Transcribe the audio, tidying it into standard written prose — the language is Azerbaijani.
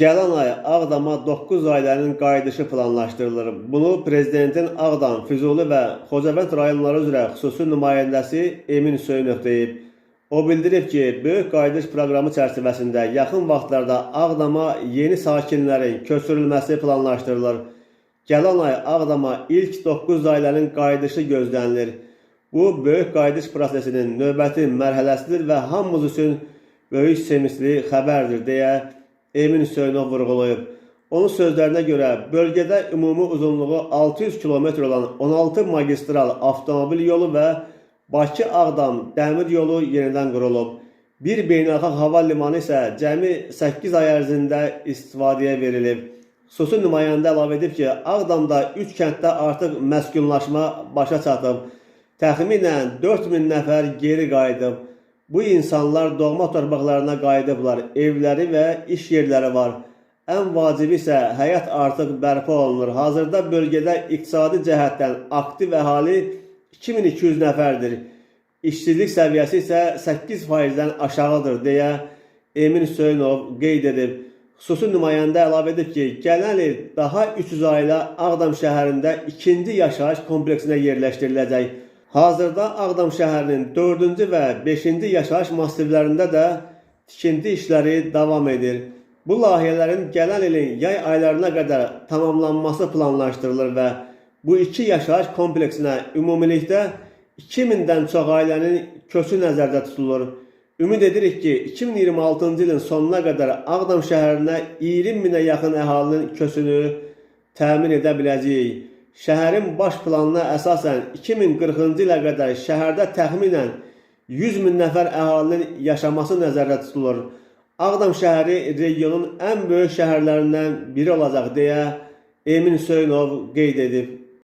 Gələn ay Ağdama 9 ailənin qayıdışı planlaşdırılır. Bunu Prezidentin Ağdam, Füzuli və Xocavənd rayonları üzrə xüsusi nümayəndəsi Emin Hüseynov deyib. O bildirib ki, böyük qayıdış proqramı çərçivəsində yaxın vaxtlarda Ağdama yeni sakinlərin köçürülməsi planlaşdırılır. Gələn ay Ağdama ilk 9 ailənin qayıdışı gözlənilir. Bu, böyük qayıdış prosesinin növbəti mərhələsidir və hamımız üçün böyük sevincli xəbərdir, deyə Emin Hüseynov vurğulayıb. Onun sözlərinə görə bölgədə ümumi uzunluğu 600 km olan 16 magistral avtomobil yolu və Bakı-Ağdam dəmir yolu yenidən qurulub. Bir beynəlxalq hava limanı isə cəmi 8 ay ərzində istifadəyə verilib. Xüsusi nümayəndə əlavə edib ki, Ağdamda 3 kənddə artıq məskunlaşma başa çatıb. Təxminən 4000 nəfər geri qayıdıb. Bu insanlar doğma torpaqlarına qayıdıblar, evləri və iş yerləri var. Ən vacibi isə həyat artıq bərpa olunur. Hazırda bölgədə iqtisadi cəhətdən aktiv əhali 2200 nəfərdir. İşsizlik səviyyəsi isə 8%-dən aşağıdır, deyə Emin Hüseynov qeyd edib. Xüsusi nümayəndə əlavə edib ki, gələn il daha 300 ailə Ağdam şəhərində ikinci yaşayış kompleksinə yerləşdiriləcək. Hazırda Ağdam şəhərinin 4-cü və 5-ci yaşayış massivlərində də tikinti işləri davam edir. Bu layihələrin gələn ilin yay aylarına qədər tamamlanması planlaşdırılır və bu iki yaşayış kompleksinə ümumilikdə 2000-dən çox ailənin köçü nəzərdə tutulur. Ümid edirik ki, 2026-cı ilin sonuna qədər Ağdam şəhərinə 20 minə yaxın əhalinin köçünü təmin edə biləcəyik. Şəhərin baş planına əsasən 2040-cı ilə qədər şəhərdə təxminən 100 min nəfər əhalinin yaşaması nəzərdə tutulur. Ağdam şəhəri regionun ən böyük şəhərlərindən biri olacaq, deyə Emin Hüseynov qeyd edib.